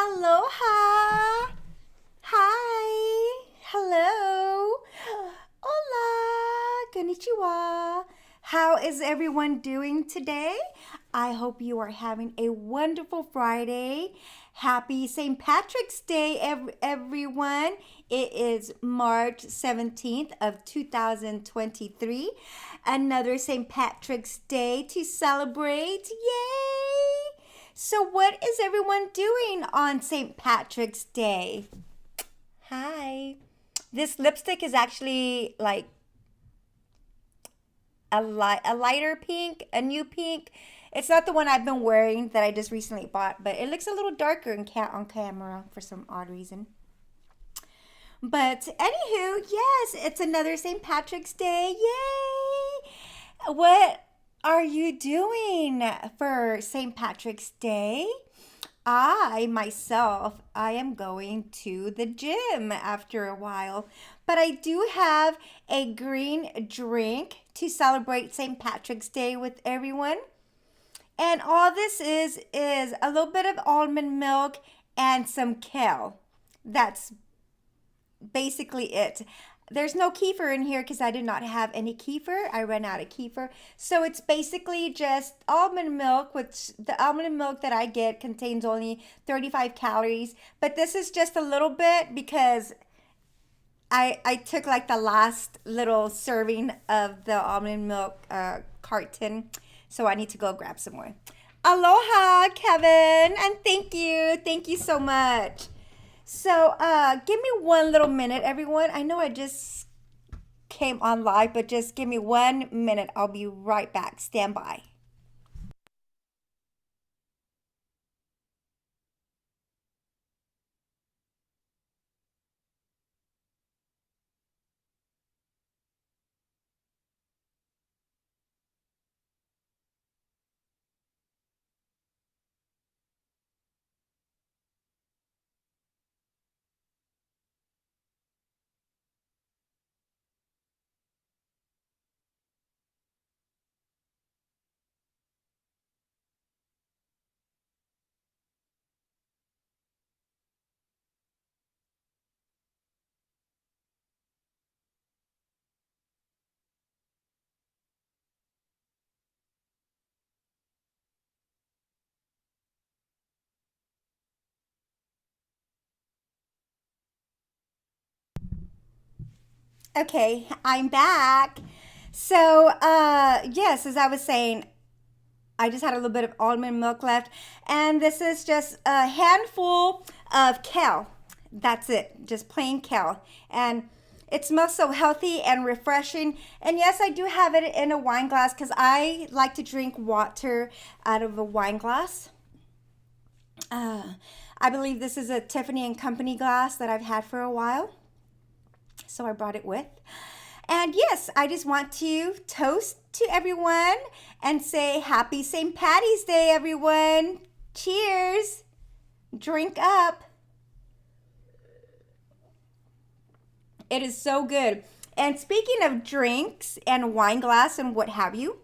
Aloha. Hi. Hello. Hola. Konnichiwa. How is everyone doing today? I hope you are having a wonderful Friday. Happy St. Patrick's Day, everyone. It is March 17th of 2023. Another St. Patrick's Day to celebrate. Yay! So, what is everyone doing on St. Patrick's Day? Hi. This lipstick is actually like a lighter pink, a new pink. It's not the one I've been wearing that I just recently bought, but it looks a little darker on camera for some odd reason. But anywho, yes, it's another St. Patrick's Day. Yay! What are you doing for St. Patrick's Day? I am going to the gym after a while, but I do have a green drink to celebrate St. Patrick's Day with everyone. And all this is a little bit of almond milk and some kale. That's basically it. There's no kefir in here because I did not have any kefir. I ran out of kefir. So it's basically just almond milk, which the almond milk that I get contains only 35 calories. But this is just a little bit because I took like the last little serving of the almond milk carton. So I need to go grab some more. Aloha, Kevin, and thank you. Thank you so much. So, give me one little minute, everyone. I know I just came on live, but just give me 1 minute. I'll be right back. Stand by. Okay, I'm back. So, yes, as I was saying, I just had a little bit of almond milk left, and this is just a handful of kale. That's it, just plain kale. And it smells so healthy and refreshing. And yes, I do have it in a wine glass because I like to drink water out of a wine glass. Uh, I believe this is a Tiffany and Company glass that I've had for a while. So I brought it with. And yes, I just want to toast to everyone and say happy St. Patty's Day, everyone. Cheers. Drink up. It is so good. And speaking of drinks and wine glass and what have you,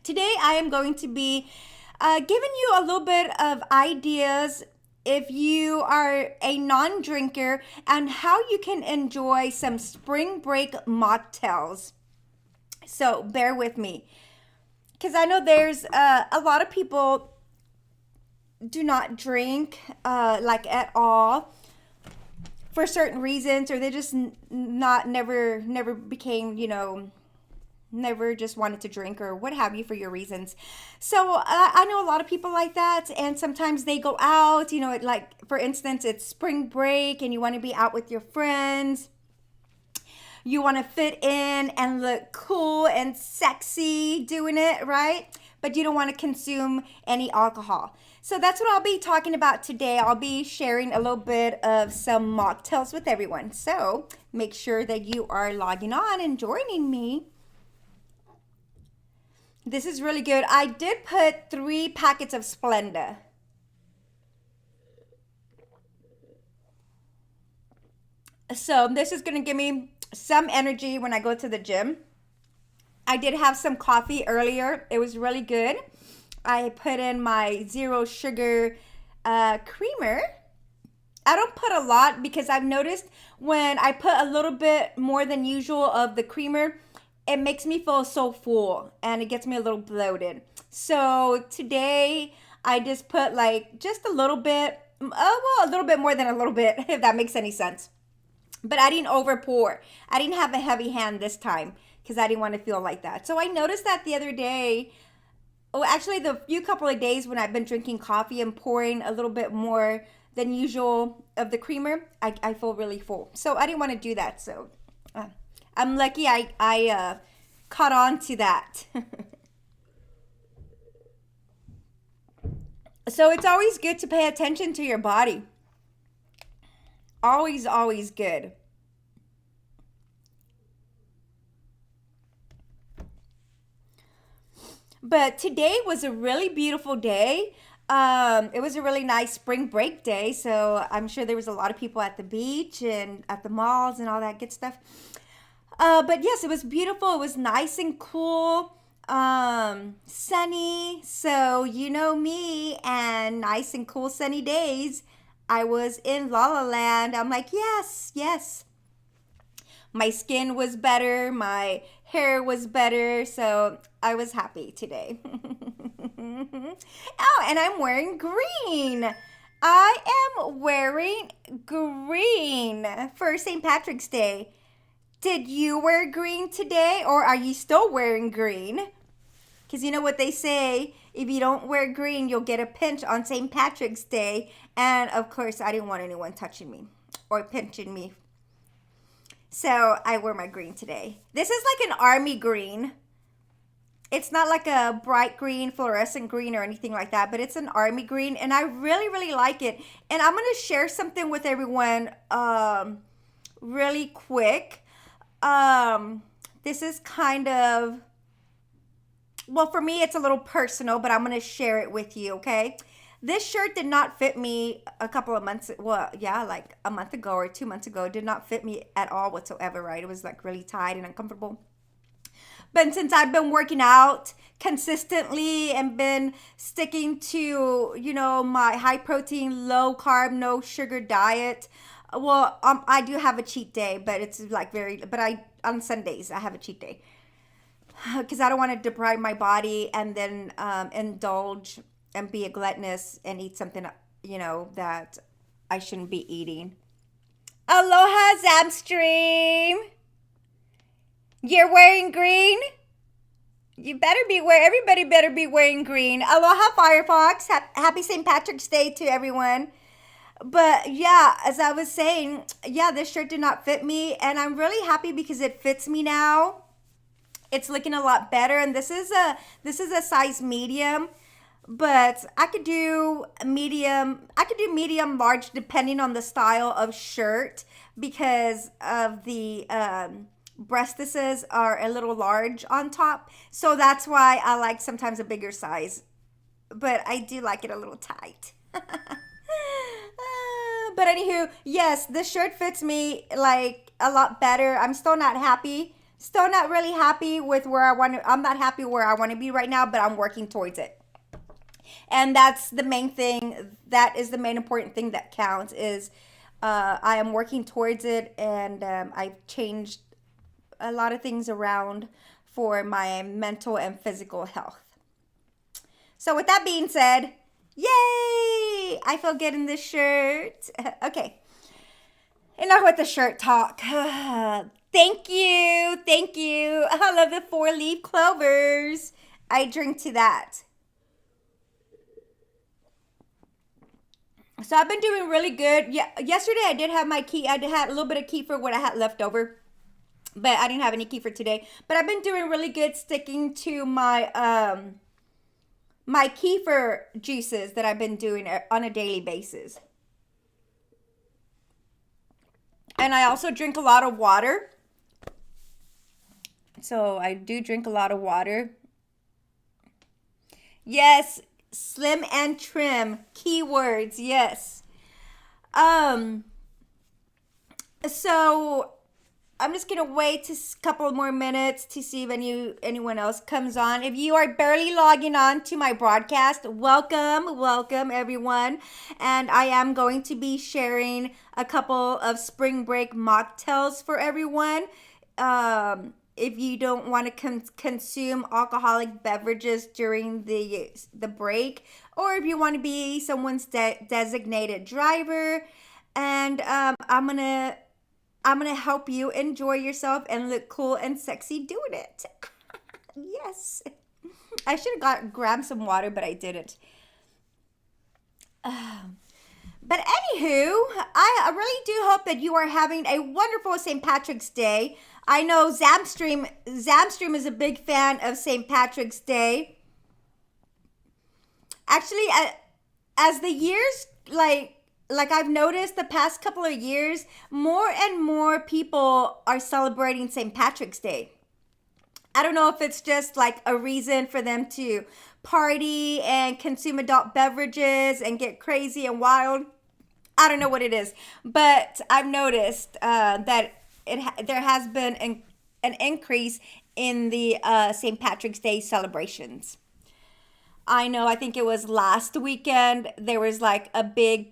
today I am going to be giving you a little bit of ideas if you are a non-drinker and how you can enjoy some spring break mocktails. So bear with me because I know there's a lot of people do not drink like at all for certain reasons, or they just not never became, never just wanted to drink or what have you for your reasons. So I know a lot of people like that, and sometimes they go out, like for instance, it's spring break and you want to be out with your friends. You want to fit in and look cool and sexy doing it, right? But you don't want to consume any alcohol. So that's what I'll be talking about today. I'll be sharing a little bit of some mocktails with everyone. So make sure that you are logging on and joining me. This is really good. I did put 3 packets of Splenda. So this is going to give me some energy when I go to the gym. I did have some coffee earlier. It was really good. I put in my zero sugar creamer. I don't put a lot because I've noticed when I put a little bit more than usual of the creamer, it makes me feel so full and it gets me a little bloated. So today I just put like just a little bit, well, a little bit more than a little bit, if that makes any sense. But I didn't over pour. I didn't have a heavy hand this time because I didn't want to feel like that. So I noticed that the other day, oh, actually the few couple of days when I've been drinking coffee and pouring a little bit more than usual of the creamer, I feel really full. So I didn't want to do that. So I'm lucky I caught on to that. So it's always good to pay attention to your body. Always, always good. But today was a really beautiful day. It was a really nice spring break day, so I'm sure there was a lot of people at the beach and at the malls and all that good stuff. But yes, it was beautiful. It was nice and cool, sunny. So you know me and nice and cool sunny days. I was in La La Land. I'm like, yes, yes. My skin was better, my hair was better, so I was happy today. Oh, and I'm wearing green. I am wearing green for St. Patrick's Day. Did you wear green today or are you still wearing green? Because you know what they say, if you don't wear green, you'll get a pinch on St. Patrick's Day. And of course, I didn't want anyone touching me or pinching me. So I wear my green today. This is like an army green. It's not like a bright green, fluorescent green or anything like that, but it's an army green and I really, really like it. And I'm going to share something with everyone really quick. This is kind of, well, for me, it's a little personal, but I'm going to share it with you, okay? This shirt did not fit me a couple of months, well, yeah, like a month ago or 2 months ago. It did not fit me at all whatsoever, right? It was like really tight and uncomfortable. But since I've been working out consistently and been sticking to, you know, my high protein, low carb, no sugar diet, well, I do have a cheat day, but it's like on Sundays, I have a cheat day because I don't want to deprive my body and then indulge and be a gluttonous and eat something, you know, that I shouldn't be eating. Aloha, Zamstream. You're wearing green? You better be everybody better be wearing green. Aloha, Firefox. Happy St. Patrick's Day to everyone. But yeah, as I was saying, yeah, this shirt did not fit me. And I'm really happy because it fits me now. It's looking a lot better. And this is a size medium. But I could do medium, large, depending on the style of shirt because of the breastises are a little large on top. So that's why I like sometimes a bigger size. But I do like it a little tight. But anywho, yes, this shirt fits me like a lot better. I'm still not happy. Still not really happy with where I want to. I'm not happy where I want to be right now, but I'm working towards it. And that's the main thing. That is the main important thing that counts is I am working towards it. And I've changed a lot of things around for my mental and physical health. So with that being said, yay! I feel good in this shirt. Okay. Enough with the shirt talk. Thank you. Thank you. I love the 4-leaf clovers. I drink to that. So I've been doing really good. Yeah, yesterday I did have my key. I had a little bit of kefir what I had left over, but I didn't have any kefir today. But I've been doing really good sticking to my my kefir juices that I've been doing on a daily basis. And I also drink a lot of water. So I do drink a lot of water. Yes, slim and trim. Keywords, yes. So I'm just gonna wait a couple more minutes to see if anyone else comes on. If you are barely logging on to my broadcast, welcome everyone. And I am going to be sharing a couple of spring break mocktails for everyone. If you don't want to consume alcoholic beverages during the break, or if you want to be someone's designated driver, and I'm gonna help you enjoy yourself and look cool and sexy doing it. Yes. I should have grabbed some water, but I didn't. But anywho, I really do hope that you are having a wonderful St. Patrick's Day. I know Zamstream is a big fan of St. Patrick's Day. Actually, as the years like I've noticed the past couple of years, more and more people are celebrating St. Patrick's Day. I don't know if it's just like a reason for them to party and consume adult beverages and get crazy and wild. I don't know what it is, but I've noticed that there has been an increase in the St. Patrick's Day celebrations. I know, I think it was last weekend, there was like a big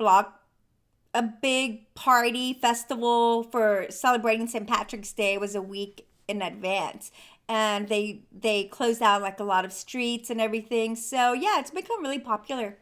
party festival for celebrating St. Patrick's Day. It was a week in advance. And they closed out like a lot of streets and everything. So yeah, it's become really popular.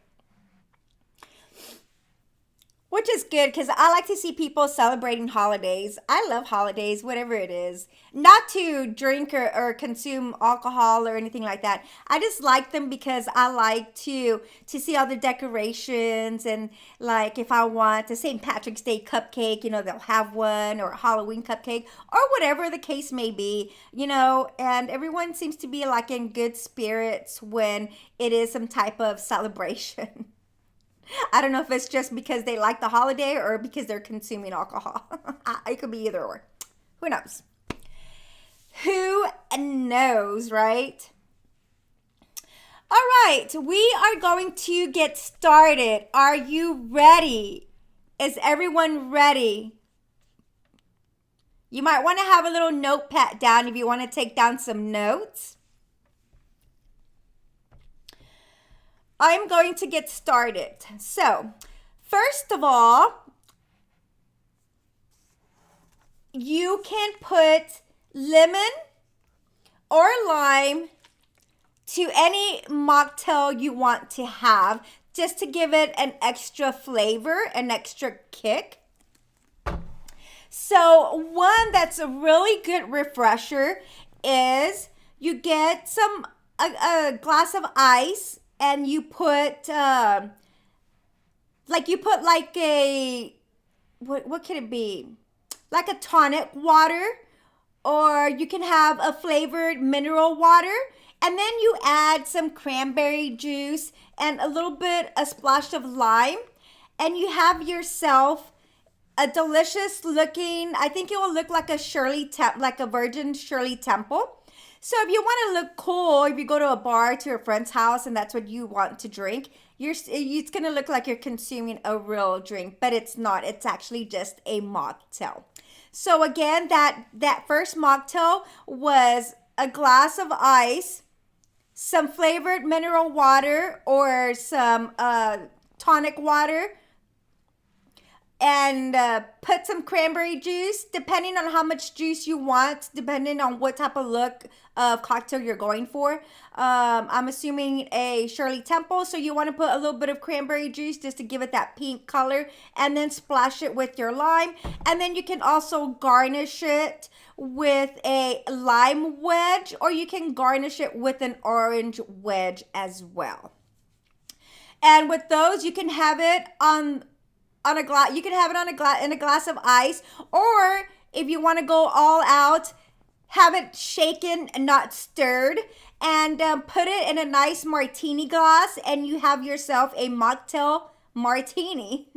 Which is good because I like to see people celebrating holidays. I love holidays, whatever it is. Not to drink or consume alcohol or anything like that. I just like them because I like to see all the decorations, and like if I want a St. Patrick's Day cupcake, they'll have one, or a Halloween cupcake, or whatever the case may be, and everyone seems to be like in good spirits when it is some type of celebration. I don't know if it's just because they like the holiday or because they're consuming alcohol. It could be either or. Who knows? Who knows, right? All right, we are going to get started. Are you ready? Is everyone ready? You might want to have a little notepad down if you want to take down some notes. I'm going to get started. So, first of all, you can put lemon or lime to any mocktail you want to have, just to give it an extra flavor, an extra kick. So, one that's a really good refresher is you get a glass of ice, and you put like a, what could it be? Like a tonic water, or you can have a flavored mineral water, and then you add some cranberry juice and a splash of lime, and you have yourself a delicious looking, I think it will look like like a virgin Shirley Temple. So if you want to look cool, if you go to a bar, to a friend's house, and that's what you want to drink, it's going to look like you're consuming a real drink, but it's not. It's actually just a mocktail. So again, that first mocktail was a glass of ice, some flavored mineral water or some tonic water, and put some cranberry juice, depending on how much juice you want, depending on what type of look of cocktail you're going for. I'm assuming a Shirley Temple, so you want to put a little bit of cranberry juice just to give it that pink color, and then splash it with your lime. And then you can also garnish it with a lime wedge, or you can garnish it with an orange wedge as well. And with those, you can have it on a glass. You can have it in a glass of ice, or if you want to go all out, have it shaken and not stirred, and put it in a nice martini glass, and you have yourself a mocktail martini.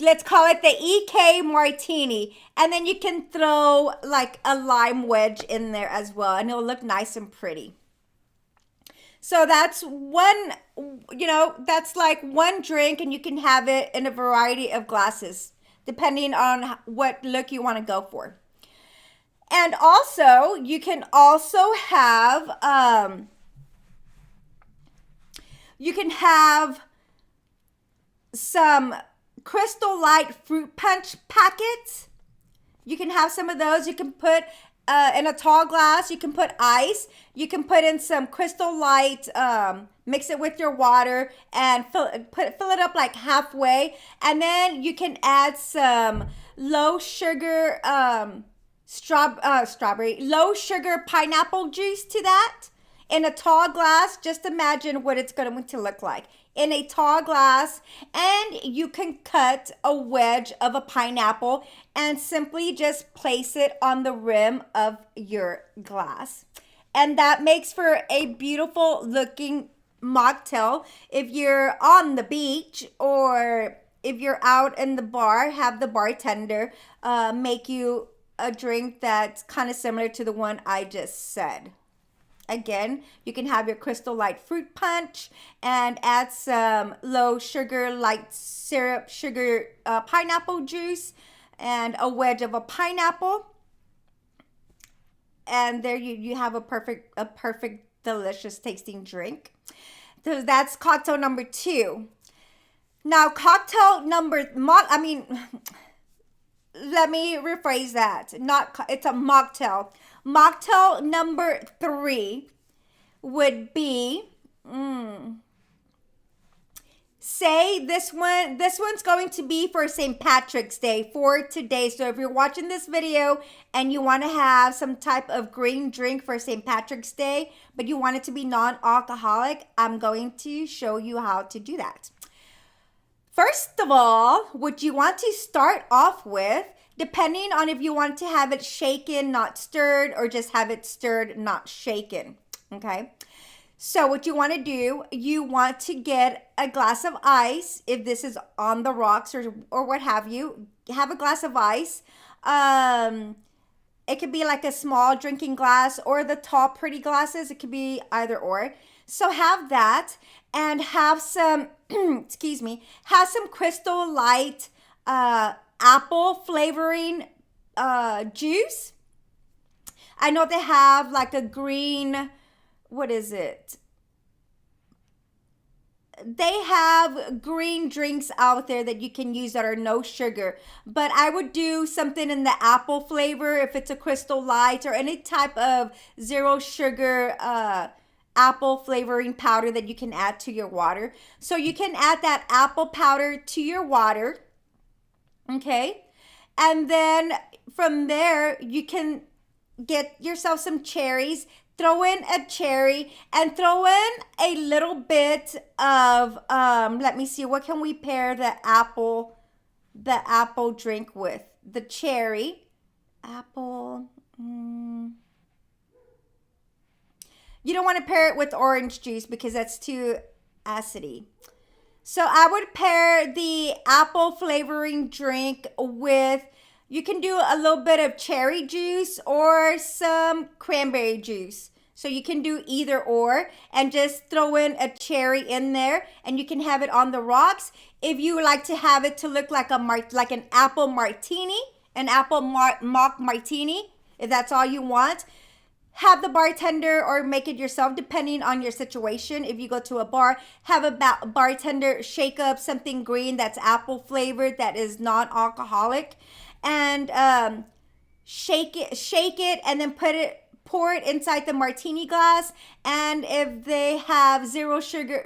Let's call it the EK martini, and then you can throw like a lime wedge in there as well, and it'll look nice and pretty. So that's that's like one drink, and you can have it in a variety of glasses, depending on what look you want to go for. And also, you can also have some Crystal Light fruit punch packets. You can have some of those. You can put in a tall glass. You can put ice. You can put in some Crystal Light. Mix it with your water and fill it up like halfway. And then you can add some low sugar low sugar pineapple juice to that in a tall glass. Just imagine what it's going to look like in a tall glass. And you can cut a wedge of a pineapple and simply just place it on the rim of your glass. And that makes for a beautiful looking mocktail. If you're on the beach or if you're out in the bar, have the bartender make you a drink that's kind of similar to the one I just said. Again, you can have your Crystal Light fruit punch and add some low sugar light syrup sugar pineapple juice and a wedge of a pineapple. And there you have a perfect delicious tasting drink. So that's cocktail number 2. Now cocktail let me rephrase that. It's a mocktail. Mocktail number 3 would be, say this one's going to be for St. Patrick's Day for today. So if you're watching this video and you want to have some type of green drink for St. Patrick's Day, but you want it to be non-alcoholic, I'm going to show you how to do that. First of all, what you want to start off with, depending on if you want to have it shaken, not stirred, or just have it stirred, not shaken, okay? So what you want to do, you want to get a glass of ice. If this is on the rocks or what have you, have a glass of ice. It could be like a small drinking glass or the tall pretty glasses. It could be either or. So have that and have some, excuse me, have some Crystal Light apple flavoring juice. I know they have like a green, what is it? They have green drinks out there that you can use that are no sugar. But I would do something in the apple flavor if it's a Crystal Light or any type of zero sugar apple flavoring powder that you can add to your water. So you can add that apple powder to your water. Okay. And then from there, you can get yourself some cherries. Throw in a cherry and throw in a little bit of, let me see, what can we pair the apple drink with? The cherry, apple. You don't want to pair it with orange juice because that's too acidy. So I would pair the apple flavoring drink with, you can do a little bit of cherry juice or some cranberry juice. So you can do either or and just throw in a cherry in there and you can have it on the rocks. If you like to have it to look like an apple martini, an apple mock martini, if that's all you want, have the bartender or make it yourself depending on your situation. If you go to a bar, have a bartender shake up something green that's apple flavored that is non-alcoholic. And shake it and then pour it inside the martini glass. And if they have zero sugar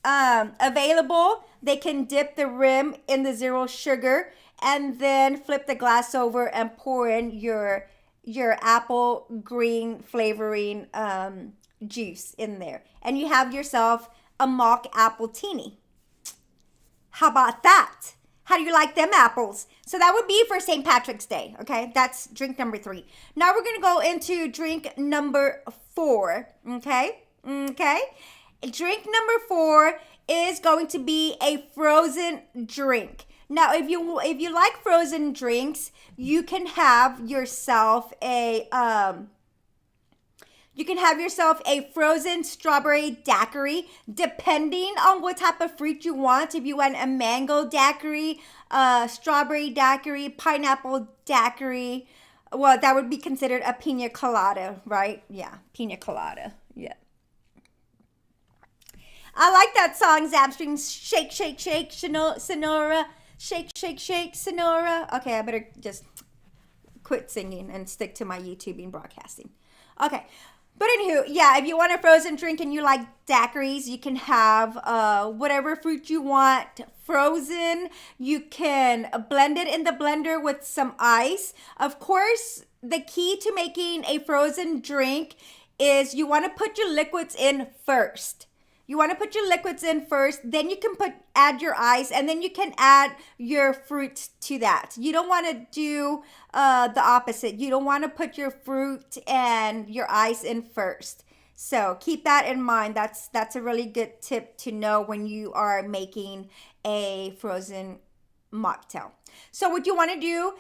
available, they can dip the rim in the zero sugar and then flip the glass over and pour in your apple green flavoring juice in there. And you have yourself a mock apple teeny. How about that? How do you like them apples? So that would be for St. Patrick's Day, okay? That's drink number 3. Now we're going to go into drink number 4, okay? Okay? Drink number 4 is going to be a frozen drink. Now, if you like frozen drinks, you can have yourself a You can have yourself a frozen strawberry daiquiri, depending on what type of fruit you want. If you want a mango daiquiri, strawberry daiquiri, pineapple daiquiri, well, that would be considered a pina colada, right? Yeah, pina colada. Yeah. I like that song, Zapstream. Shake, shake, shake, Sonora. Shake, shake, shake, Sonora. Okay, I better just quit singing and stick to my YouTubing broadcasting. Okay. But anywho, yeah, if you want a frozen drink and you like daiquiris, you can have whatever fruit you want frozen. You can blend it in the blender with some ice. Of course, the key to making a frozen drink is you want to put your liquids in first. You want to put your liquids in first, then you can add your ice, and then you can add your fruit to that. You don't want to do the opposite. You don't want to put your fruit and your ice in first. So keep that in mind. That's a really good tip to know when you are making a frozen mocktail. So what you want to do,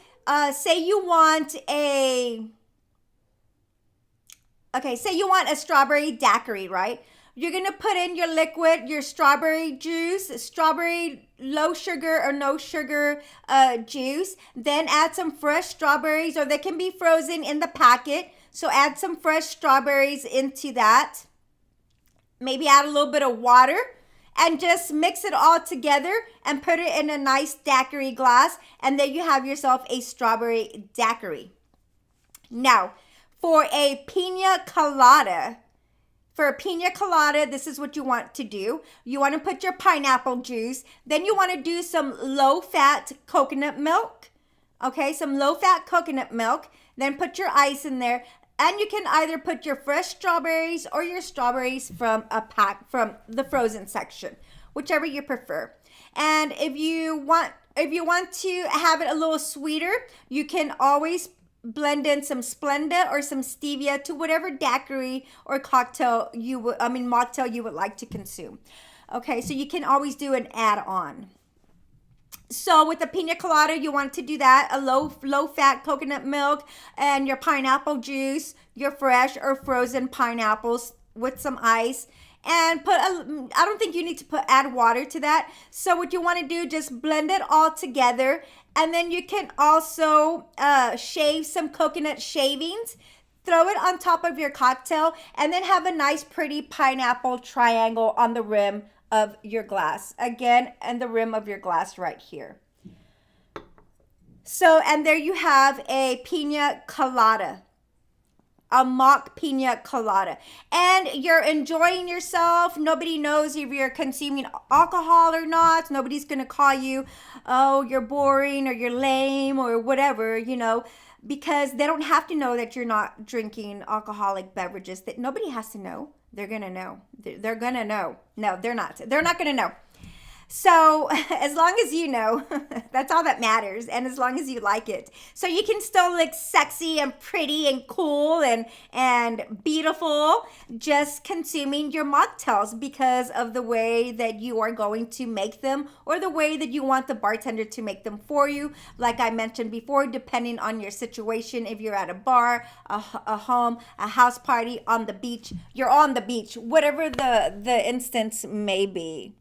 say you want a strawberry daiquiri, right? You're going to put in your liquid, your strawberry juice, strawberry low sugar or no sugar juice. Then add some fresh strawberries, or they can be frozen in the packet. So add some fresh strawberries into that. Maybe add a little bit of water and just mix it all together and put it in a nice daiquiri glass. And then you have yourself a strawberry daiquiri. Now, for a pina colada, this is what you want to do. You want to put your pineapple juice. Then you want to do some low-fat coconut milk. Okay, some low-fat coconut milk. Then put your ice in there. And you can either put your fresh strawberries or your strawberries from the frozen section, whichever you prefer. And if you want to have it a little sweeter, you can always blend in some Splenda or some stevia to whatever daiquiri or mocktail you would like to consume. Okay, so you can always do an add-on. So with the pina colada, you want to do that, a low-fat coconut milk and your pineapple juice, your fresh or frozen pineapples with some ice. And I don't think you need to add water to that. So what you want to do, just blend it all together. And then you can also shave some coconut shavings, throw it on top of your cocktail, and then have a nice pretty pineapple triangle on the rim of your glass. Again, and the rim of your glass right here. So, and there you have a pina colada. A mock pina colada, and you're enjoying yourself. Nobody knows if you're consuming alcohol or not. Nobody's gonna call you, oh, you're boring or you're lame or whatever, because they don't have to know that you're not drinking alcoholic beverages. That nobody has to know. They're gonna know. They're gonna know. No, they're not. They're not gonna know. So as long as you know, that's all that matters. And as long as you like it. So you can still look sexy and pretty and cool and beautiful just consuming your mocktails because of the way that you are going to make them or the way that you want the bartender to make them for you. Like I mentioned before, depending on your situation, if you're at a bar, a home, a house party, on the beach, you're on the beach, whatever the instance may be.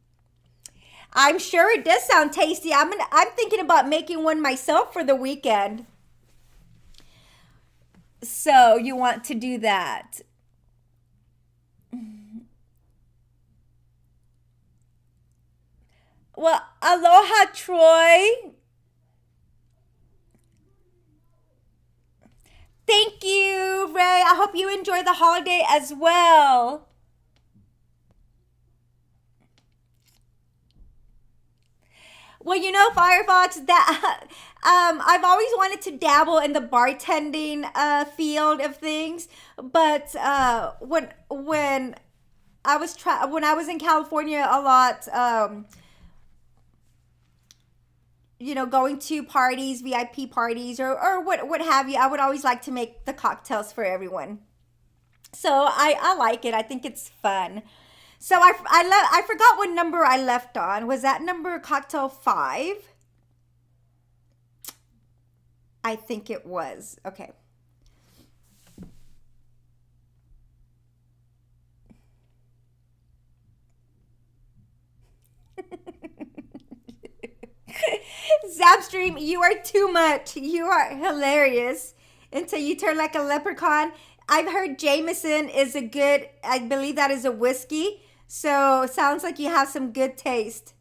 I'm sure it does sound tasty. I'm thinking about making one myself for the weekend. So you want to do that. Well, aloha, Troy. Thank you, Ray. I hope you enjoy the holiday as well. Well, Firefox, that I've always wanted to dabble in the bartending field of things, but when I was in California a lot, going to parties, VIP parties, or what have you, I would always like to make the cocktails for everyone. So I like it. I think it's fun. So I forgot what number I left on. Was that number cocktail 5? I think it was. Okay. Dream, you are too much. You are hilarious until you turn like a leprechaun. I've heard Jameson is a good, I believe that is a whiskey. So sounds like you have some good taste.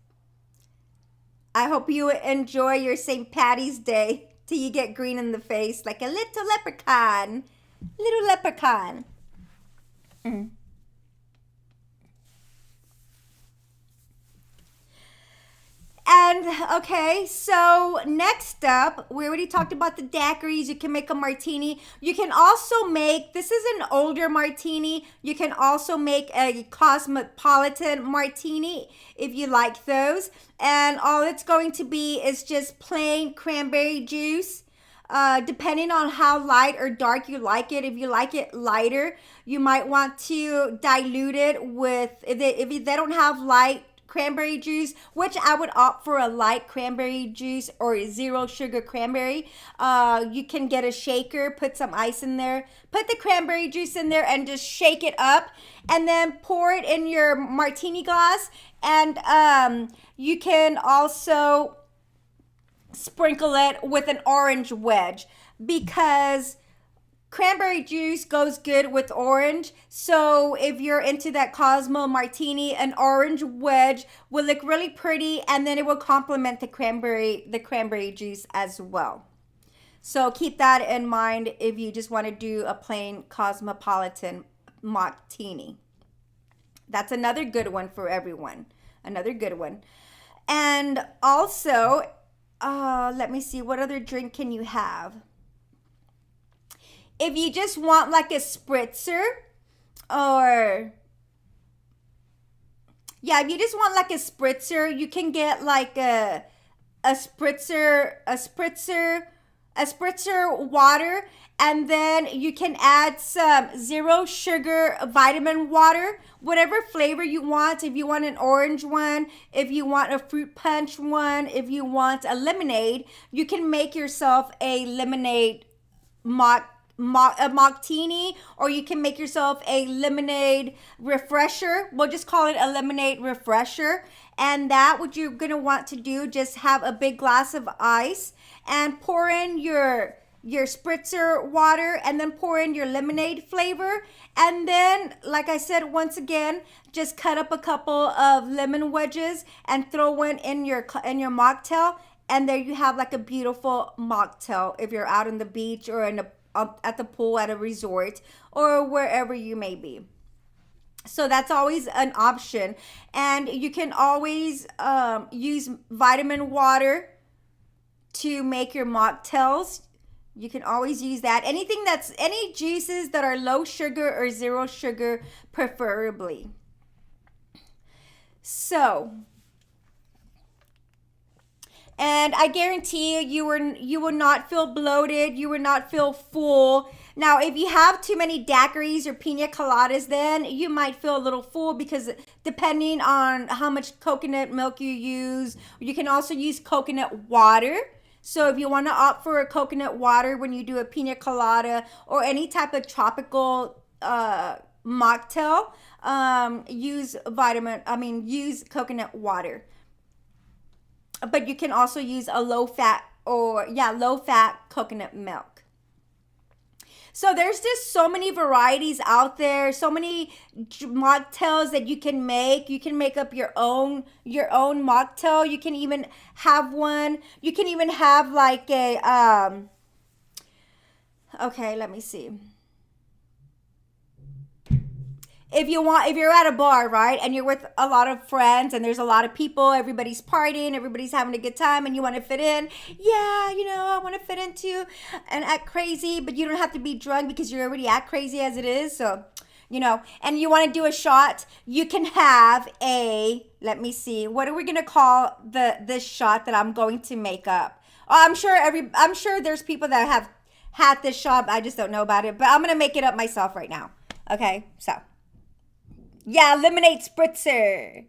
I hope you enjoy your St. Patty's Day till you get green in the face like a little leprechaun. Little leprechaun. Mm. And okay, so next up, we already talked about the daiquiris. You can make a martini. You can also make, this is an older martini. You can also make a cosmopolitan martini if you like those. And all it's going to be is just plain cranberry juice. Depending on how light or dark you like it. If you like it lighter, you might want to dilute it with, if they don't have light cranberry juice, which I would opt for a light cranberry juice or a zero sugar cranberry. You can get a shaker, put some ice in there, put the cranberry juice in there and just shake it up and then pour it in your martini glass. And you can also sprinkle it with an orange wedge because cranberry juice goes good with orange. So if you're into that Cosmo martini, an orange wedge will look really pretty and then it will complement the cranberry juice as well. So keep that in mind if you just want to do a plain cosmopolitan martini. That's another good one for everyone. Another good one. And also, let me see, what other drink can you have? If you just want like a spritzer or yeah, if you just want like a spritzer, you can get like a spritzer water, and then you can add some zero sugar vitamin water, whatever flavor you want. If you want an orange one, if you want a fruit punch one, if you want a lemonade, you can make yourself a lemonade a mocktini, or you can make yourself a lemonade refresher. We'll just call it a lemonade refresher. And that, what you're gonna want to do, just have a big glass of ice and pour in your spritzer water and then pour in your lemonade flavor. And then, like I said, once again, just cut up a couple of lemon wedges and throw one in your mocktail. And there you have like a beautiful mocktail if you're out on the beach or at the pool at a resort or wherever you may be. So that's always an option. And you can always use vitamin water to make your mocktails. You can always use that. Any juices that are low sugar or zero sugar, preferably. So, and I guarantee you will not feel bloated. You will not feel full. Now, if you have too many daiquiris or pina coladas, then you might feel a little full because depending on how much coconut milk you use, you can also use coconut water. So if you want to opt for a coconut water when you do a pina colada or any type of tropical mocktail, use coconut water. But you can also use a low fat coconut milk. So there's just so many varieties out there, so many mocktails that you can make. You can make up your own mocktail. You can even have one. You can even have like a okay, let me see. If you're at a bar, right, and you're with a lot of friends and there's a lot of people, everybody's partying, everybody's having a good time and you want to fit in. Yeah, I want to fit in too and act crazy, but you don't have to be drunk because you already act crazy as it is. So, and you want to do a shot, you can have let me see, what are we going to call this shot that I'm going to make up? Oh, I'm sure there's people that have had this shot, I just don't know about it, but I'm going to make it up myself right now. Okay, so. Yeah, lemonade spritzer.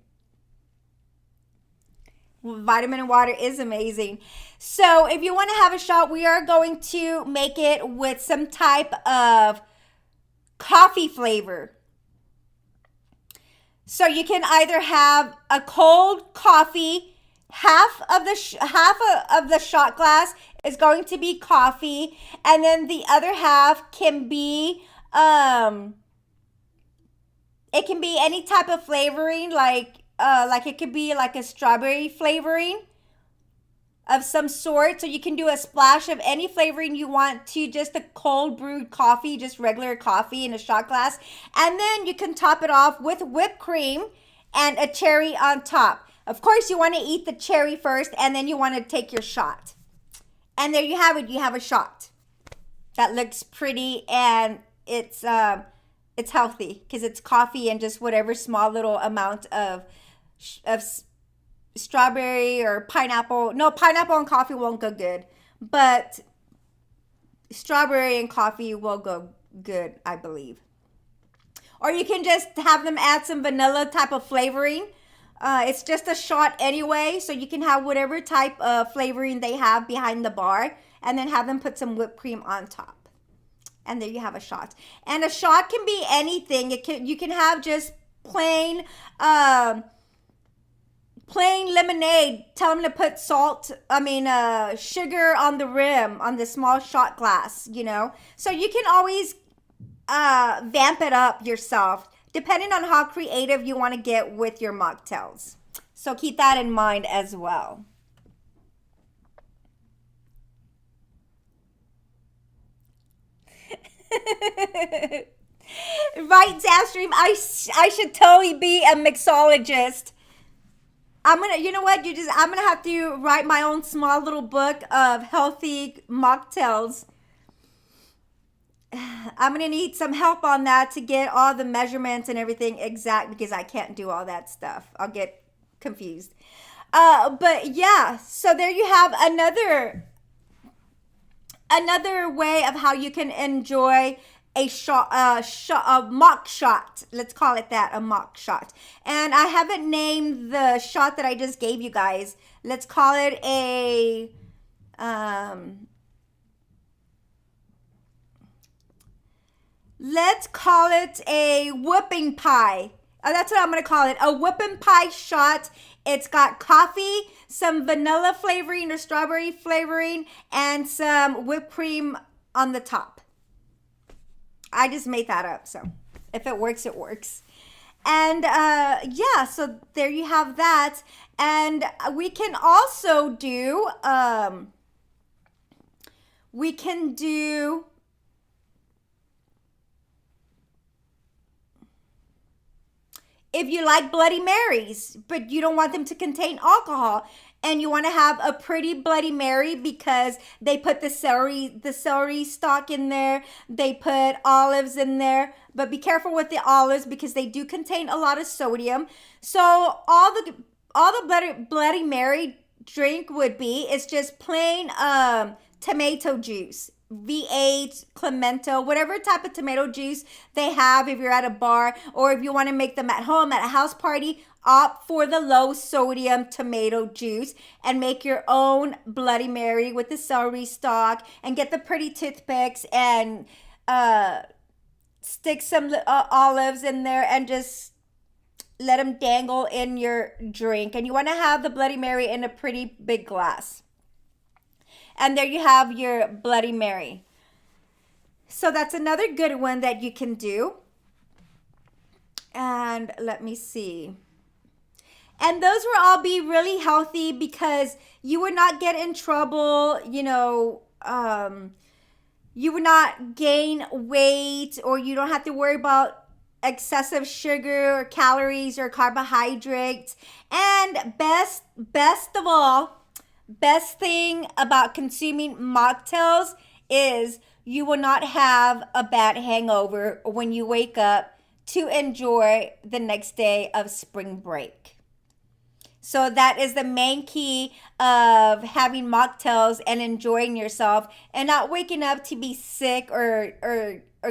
Vitamin water is amazing. So if you want to have a shot, we are going to make it with some type of coffee flavor. So you can either have a cold coffee, half of the shot glass is going to be coffee, and then the other half can be it can be any type of flavoring, like it could be like a strawberry flavoring of some sort. So you can do a splash of any flavoring you want to just a cold brewed coffee, just regular coffee in a shot glass. And then you can top it off with whipped cream and a cherry on top. Of course, you want to eat the cherry first, and then you want to take your shot. And there you have it. You have a shot that looks pretty, and it's healthy because it's coffee and just whatever small little amount of strawberry or pineapple. No, pineapple and coffee won't go good, but strawberry and coffee will go good, I believe. Or you can just have them add some vanilla type of flavoring. It's just a shot anyway, so you can have whatever type of flavoring they have behind the bar, and then have them put some whipped cream on top. And there you have a shot. And a shot can be anything. You can have just plain plain lemonade. Tell them to put sugar on the rim on the small shot glass, So you can always vamp it up yourself, depending on how creative you want to get with your mocktails. So keep that in mind as well. Right, Zapstream. I should totally be a mixologist. You know what? I'm gonna have to write my own small little book of healthy mocktails. I'm gonna need some help on that to get all the measurements and everything exact, because I can't do all that stuff. I'll get confused. But yeah, so there you have another way of how you can enjoy a mock shot. Let's call it that, a mock shot. And I haven't named the shot that I just gave you guys. Let's call it a whooping pie. That's what I'm going to call it. A whooping pie shot. It's got coffee, some vanilla flavoring or strawberry flavoring, and some whipped cream on the top. I just made that up, so if it works, it works. And yeah, so there you have that. And we can also do, if you like Bloody Marys, but you don't want them to contain alcohol, and you want to have a pretty Bloody Mary because they put the celery stalk in there, they put olives in there, but be careful with the olives because they do contain a lot of sodium. So all the Bloody Mary drink would be is just plain tomato juice. V8, Clemento, whatever type of tomato juice they have if you're at a bar, or if you want to make them at home at a house party, opt for the low sodium tomato juice and make your own Bloody Mary with the celery stalk, and get the pretty toothpicks and stick some olives in there and just let them dangle in your drink. And you want to have the Bloody Mary in a pretty big glass. And there you have your Bloody Mary. So that's another good one that you can do. And let me see. And those will all be really healthy because you would not get in trouble, you would not gain weight, or you don't have to worry about excessive sugar or calories or carbohydrates. And best of all, best thing about consuming mocktails is you will not have a bad hangover when you wake up to enjoy the next day of spring break. So that is the main key of having mocktails and enjoying yourself and not waking up to be sick or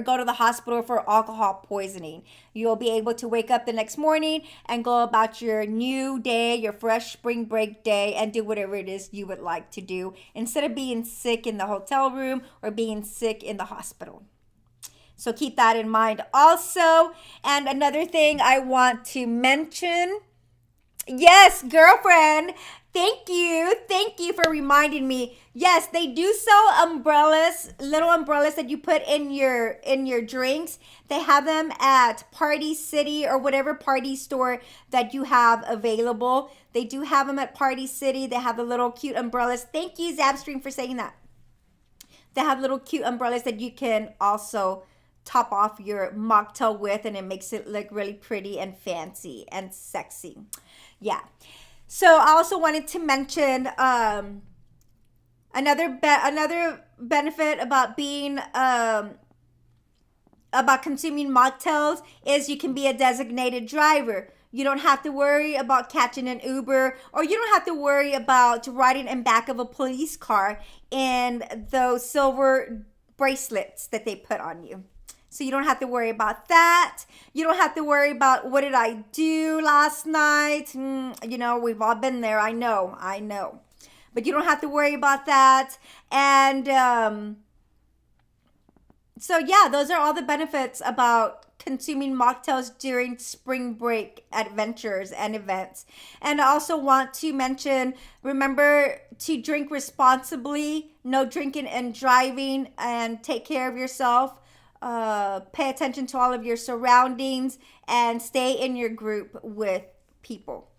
go to the hospital for alcohol poisoning. You'll be able to wake up the next morning and go about your new day, your fresh spring break day, and do whatever it is you would like to do instead of being sick in the hotel room or being sick in the hospital. So keep that in mind also. And another thing I want to mention Yes, girlfriend. Thank you. Thank you for reminding me. Yes, they do sell umbrellas, little umbrellas that you put in your drinks. They have them at Party City or whatever party store that you have available. They do have them at Party City. They have the little cute umbrellas. Thank you, Zapstream, for saying that. They have little cute umbrellas that you can also top off your mocktail with, and it makes it look really pretty and fancy and sexy. Yeah. So I also wanted to mention another benefit about being about consuming mocktails is you can be a designated driver. You don't have to worry about catching an Uber, or you don't have to worry about riding in back of a police car in those silver bracelets that they put on you. So you don't have to worry about that. You don't have to worry about what did I do last night. You know, we've all been there. I know. But you don't have to worry about that. And so yeah, those are all the benefits about consuming mocktails during spring break adventures and events. And I also want to mention, remember to drink responsibly, no drinking and driving, and take care of yourself. Pay attention to all of your surroundings and stay in your group with people.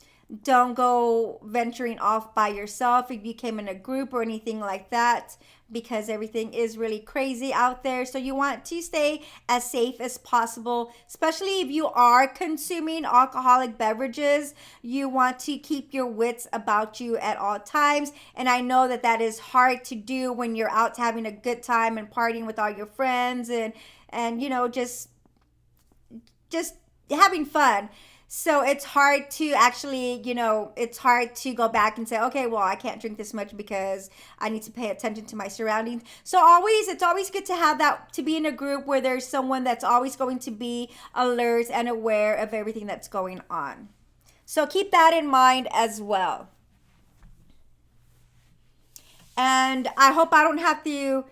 Don't go venturing off by yourself if you came in a group or anything like that, because everything is really crazy out there. So you want to stay as safe as possible, especially if you are consuming alcoholic beverages. You want to keep your wits about you at all times. And I know that that is hard to do when you're out having a good time and partying with all your friends and you know, just having fun. So it's hard to actually, you know, it's hard to go back and say, okay, well, I can't drink this much because I need to pay attention to my surroundings. So it's always good to have that, to be in a group where there's someone that's always going to be alert and aware of everything that's going on. So keep that in mind as well. And I hope I don't have to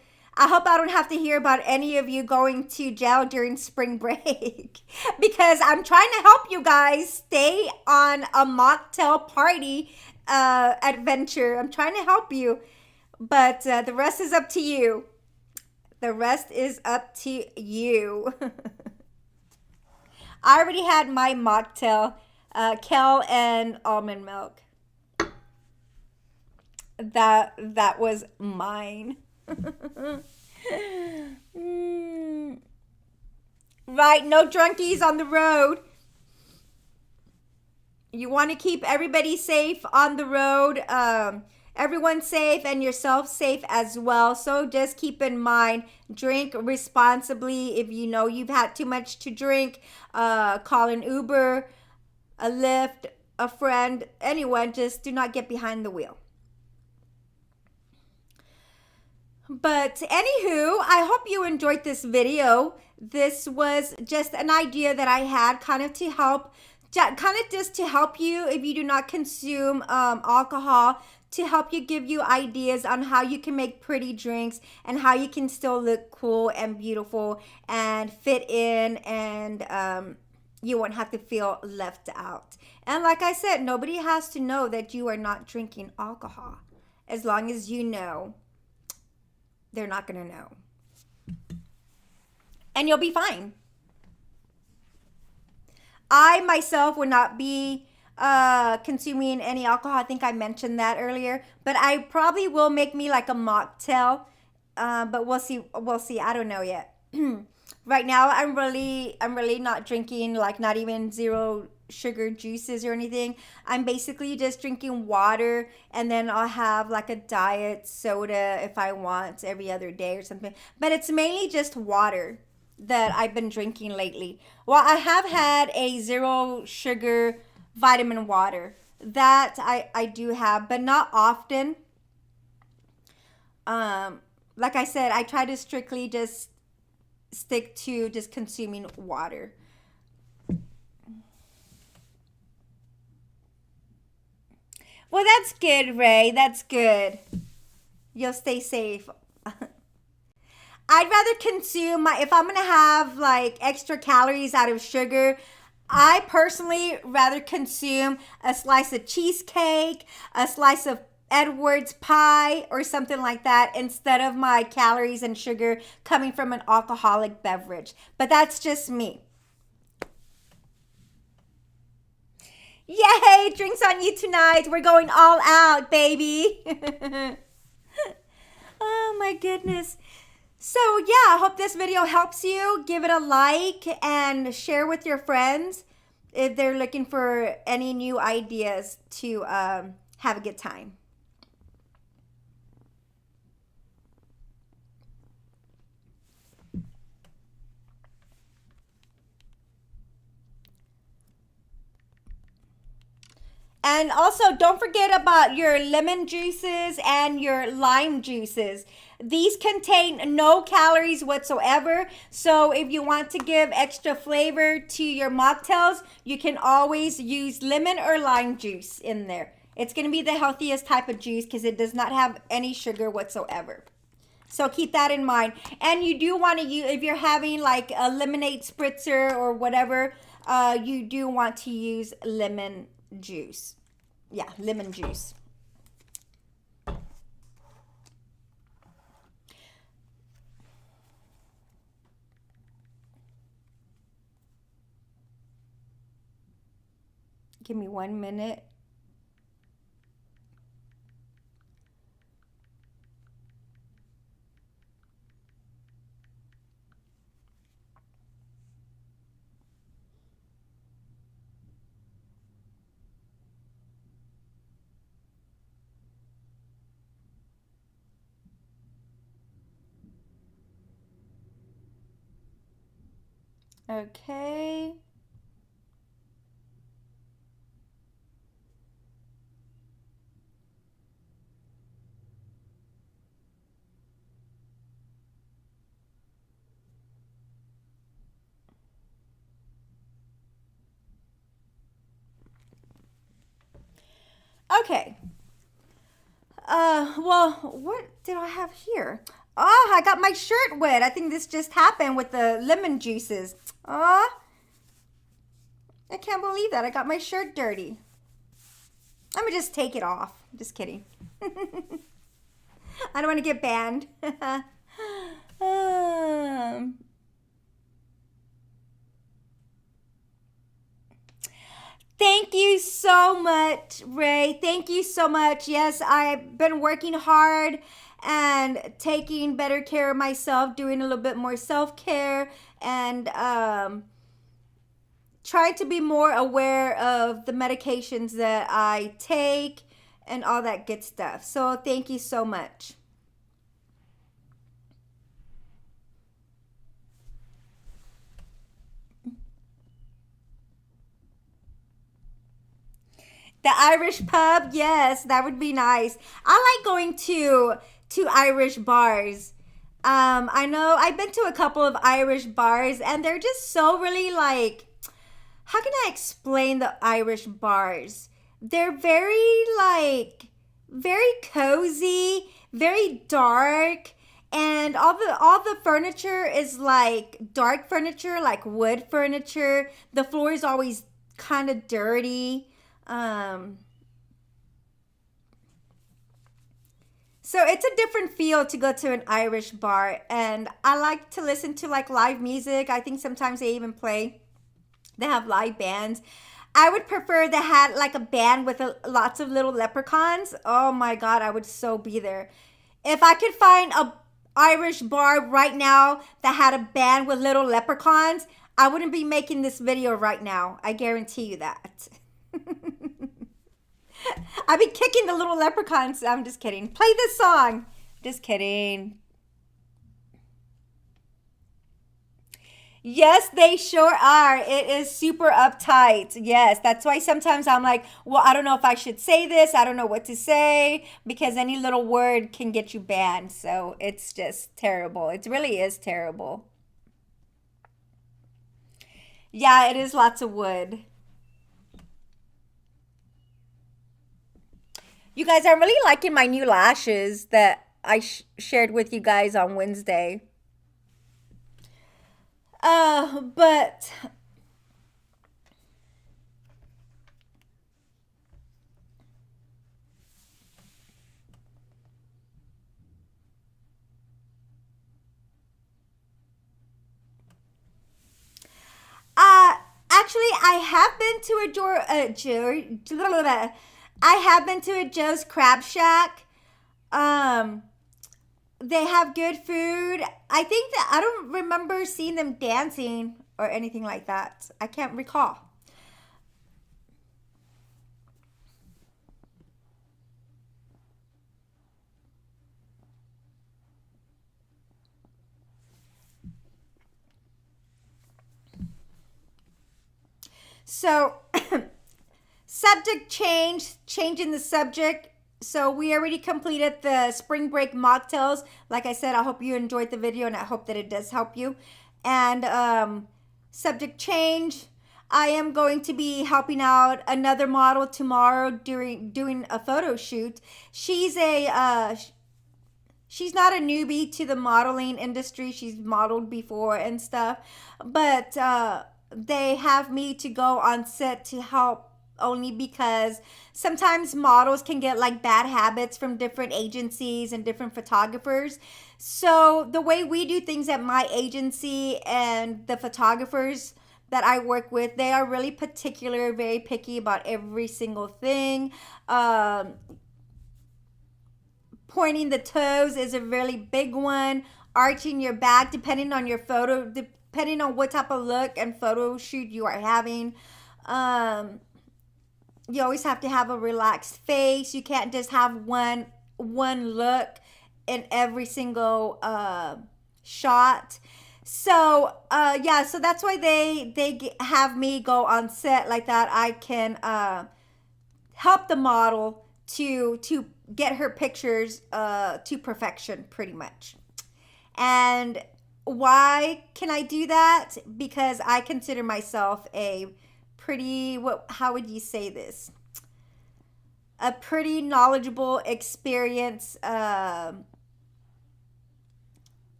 hear about any of you going to jail during spring break because I'm trying to help you guys stay on a mocktail party adventure. I'm trying to help you, but the rest is up to you. The rest is up to you. I already had my mocktail, kale and almond milk. That was mine. Right, no drunkies on the road. You want to keep everybody safe on the road. Everyone's safe and yourself safe as well. So just keep in mind, drink responsibly. If you know you've had too much to drink, call an Uber, a Lyft, a friend, anyone. Just do not get behind the wheel. But anywho, I hope you enjoyed this video. This was just an idea that I had kind of just to help you if you do not consume alcohol, to help you, give you ideas on how you can make pretty drinks and how you can still look cool and beautiful and fit in, and you won't have to feel left out. And like I said, nobody has to know that you are not drinking alcohol. As long as you know, they're not going to know. And you'll be fine. I myself would not be consuming any alcohol. I think I mentioned that earlier. But I probably will make me like a mocktail. But we'll see. We'll see. I don't know yet. Right now, I'm really not drinking, like not even zero sugar juices or anything. I'm basically just drinking water, and then I'll have like a diet soda if I want every other day or something. But it's mainly just water that I've been drinking lately. Well, I have had a zero sugar vitamin water that I do have, but not often. Like I said, I try to strictly just stick to just consuming water. Well, that's good, Ray. That's good. You'll stay safe. I'd rather consume if I'm going to have like extra calories out of sugar, I personally rather consume a slice of cheesecake, a slice of Edwards pie, or something like that instead of my calories and sugar coming from an alcoholic beverage. But that's just me. Yay, drinks on you tonight. We're going all out, baby. Oh my goodness. So yeah, I hope this video helps you. Give it a like and share with your friends if they're looking for any new ideas to have a good time. And also, don't forget about your lemon juices and your lime juices. These contain no calories whatsoever. So if you want to give extra flavor to your mocktails, you can always use lemon or lime juice in there. It's going to be the healthiest type of juice because it does not have any sugar whatsoever. So keep that in mind. And you do want to use, if you're having like a lemonade spritzer or whatever, you do want to use lemon juice. Yeah, lemon juice. Give me 1 minute. Okay. Okay. Well, what did I have here? Oh, I got my shirt wet. I think this just happened with the lemon juices. Oh, I can't believe that. I got my shirt dirty. Let me just take it off. Just kidding. I don't want to get banned. um, Thank you so much, Ray. Thank you so much. Yes, I've been working hard and taking better care of myself, doing a little bit more self-care, and trying to be more aware of the medications that I take and all that good stuff. So thank you so much. The Irish pub, yes, that would be nice. I like going to Irish bars. I know I've been to a couple of Irish bars, and they're just so really like, how can I explain the Irish bars? They're very like very cozy, very dark, and all the furniture is like dark furniture, like wood furniture. The floor is always kind of dirty. Um, so it's a different feel to go to an Irish bar, and I like to listen to like live music. I think sometimes they even play. They have live bands. I would prefer they had like a band with lots of little leprechauns. Oh my God, I would so be there. If I could find a Irish bar right now that had a band with little leprechauns, I wouldn't be making this video right now. I guarantee you that. I'd be kicking the little leprechauns. I'm just kidding. Play this song. Just kidding. Yes, they sure are. It is super uptight. Yes, that's why sometimes I'm like, well, I don't know if I should say this. I don't know what to say because any little word can get you banned. So it's just terrible. It really is terrible. Yeah, it is lots of wood. You guys, I'm really liking my new lashes that I shared with you guys on Wednesday. But I have been to a I have been to a Joe's Crab Shack. Um, they have good food. I think that I don't remember seeing them dancing or anything like that. I can't recall. So, subject change, changing the subject. So we already completed the spring break mocktails. Like I said, I hope you enjoyed the video and I hope that it does help you. And subject change. I am going to be helping out another model tomorrow during doing a photo shoot. She's not a newbie to the modeling industry. She's modeled before and stuff, but they have me to go on set to help only because sometimes models can get like bad habits from different agencies and different photographers. So the way we do things at my agency and the photographers that I work with, they are really particular, very picky about every single thing. Pointing the toes is a really big one. Arching your back, depending on your photo, depending on what type of look and photo shoot you are having. Um, you always have to have a relaxed face. You can't just have one look in every single shot. So yeah, so that's why have me go on set like that. I can help the model to get her pictures to perfection, pretty much. And why can I do that? Because I consider myself a pretty, what, how would you say this? A pretty knowledgeable, experienced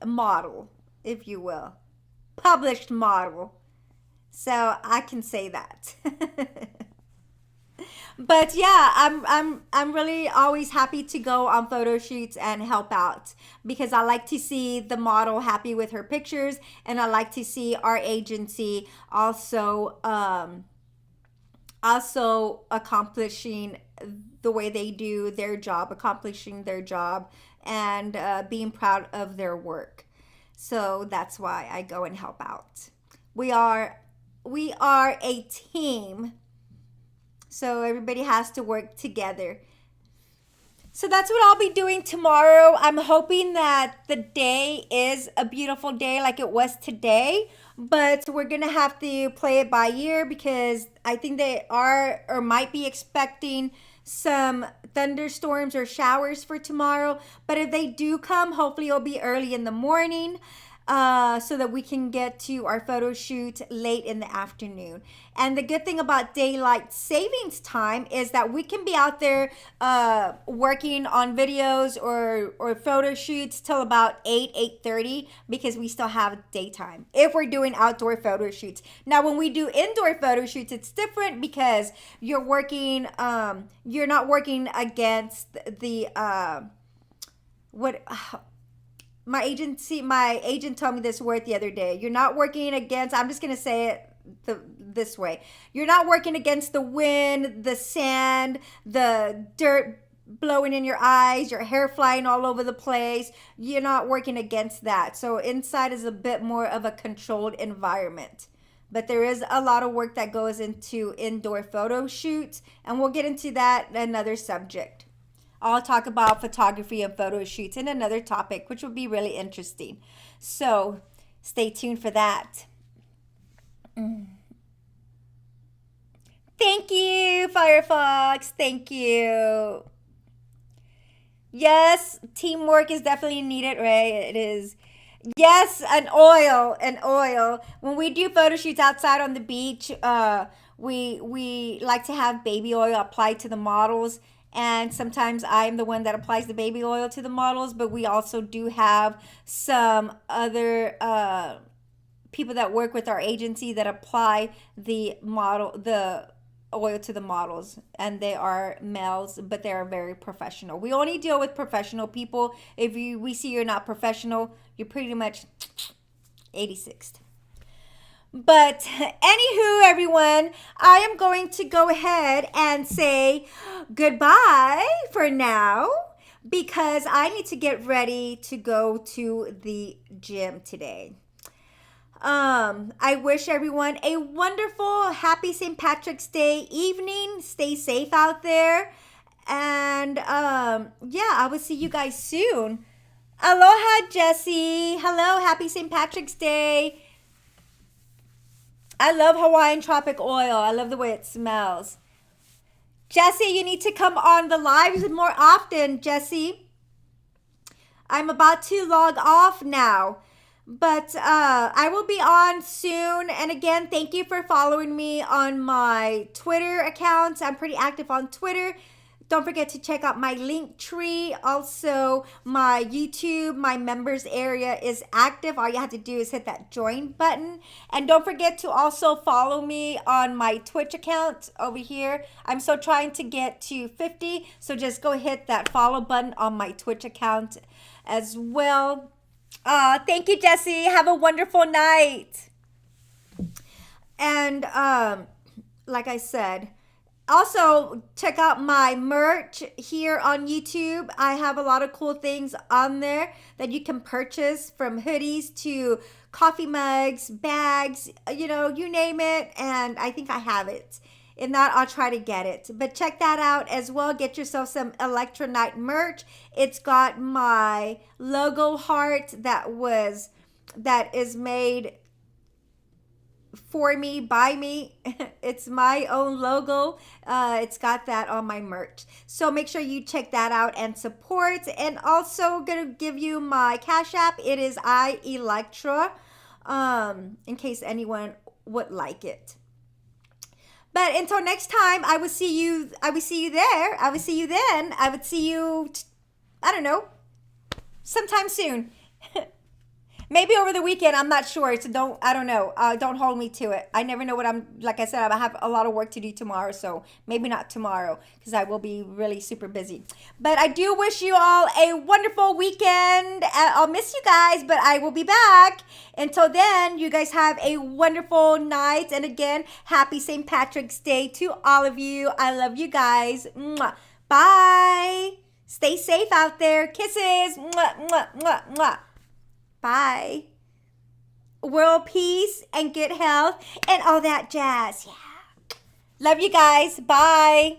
model, if you will. Published model. So I can say that. But yeah, I'm really always happy to go on photo shoots and help out because I like to see the model happy with her pictures, and I like to see our agency also accomplishing the way they do their job, accomplishing their job, and being proud of their work. So that's why I go and help out. We are a team, so everybody has to work together. So that's what I'll be doing tomorrow. I'm hoping that the day is a beautiful day like it was today, but we're going to have to play it by ear because I think they are or might be expecting some thunderstorms or showers for tomorrow. But if they do come, hopefully it'll be early in the morning, so that we can get to our photo shoot late in the afternoon. And the good thing about daylight savings time is that we can be out there working on videos or photo shoots till about 8:30 because we still have daytime if we're doing outdoor photo shoots. Now when we do indoor photo shoots, it's different because you're not working against the what my agent told me this word the other day. You're not working against, I'm just going to say it this way. You're not working against the wind, the sand, the dirt blowing in your eyes, your hair flying all over the place. You're not working against that. So inside is a bit more of a controlled environment. But there is a lot of work that goes into indoor photo shoots, and we'll get into that in another subject. I'll talk about photography and photo shoots in another topic, which will be really interesting. So stay tuned for that. Thank you, Firefox. Thank you. Yes, teamwork is definitely needed, right? It is. Yes, an oil, an oil. When we do photo shoots outside on the beach, we like to have baby oil applied to the models, and sometimes I'm the one that applies the baby oil to the models. But we also do have some other people that work with our agency that apply the oil to the models, and they are males, but they are very professional. We only deal with professional people. If we see you're not professional, you're pretty much 86th. But anywho, everyone, I am going to go ahead and say goodbye for now because I need to get ready to go to the gym today. I wish everyone a wonderful, happy St. Patrick's Day evening. Stay safe out there. And yeah, I will see you guys soon. Aloha, Jessie. Hello, happy St. Patrick's Day. I love Hawaiian tropic oil. I love the way it smells. Jessie, you need to come on the lives more often, Jessie. I'm about to log off now. But I will be on soon. And again, thank you for following me on my Twitter accounts. I'm pretty active on Twitter. Don't forget to check out my link tree. Also, my YouTube, my members area is active. All you have to do is hit that join button. And don't forget to also follow me on my Twitch account over here. I'm still trying to get to 50. So just go hit that follow button on my Twitch account as well. Thank you, Jessie. Have a wonderful night. And like I said, also check out my merch here on YouTube. I have a lot of cool things on there that you can purchase, from hoodies to coffee mugs, bags, you know, you name it. And I think I have it. If not, I'll try to get it. But check that out as well. Get yourself some Electrolyte merch. It's got my logo heart that is made for me, by me. It's my own logo. It's got that on my merch. So make sure you check that out and support. And also gonna give you my Cash App. It is iElectra, in case anyone would like it. But until next time, I will see you there. I will see you then. I would see you, I don't know, sometime soon. Maybe over the weekend, I'm not sure. So I don't know. Don't hold me to it. I never know like I said, I have a lot of work to do tomorrow. So maybe not tomorrow because I will be really super busy. But I do wish you all a wonderful weekend. I'll miss you guys, but I will be back. Until then, you guys have a wonderful night. And again, happy St. Patrick's Day to all of you. I love you guys. Mwah. Bye. Stay safe out there. Kisses. Mwah, mwah, mwah, mwah. Bye. World peace and good health and all that jazz. Yeah. Love you guys. Bye.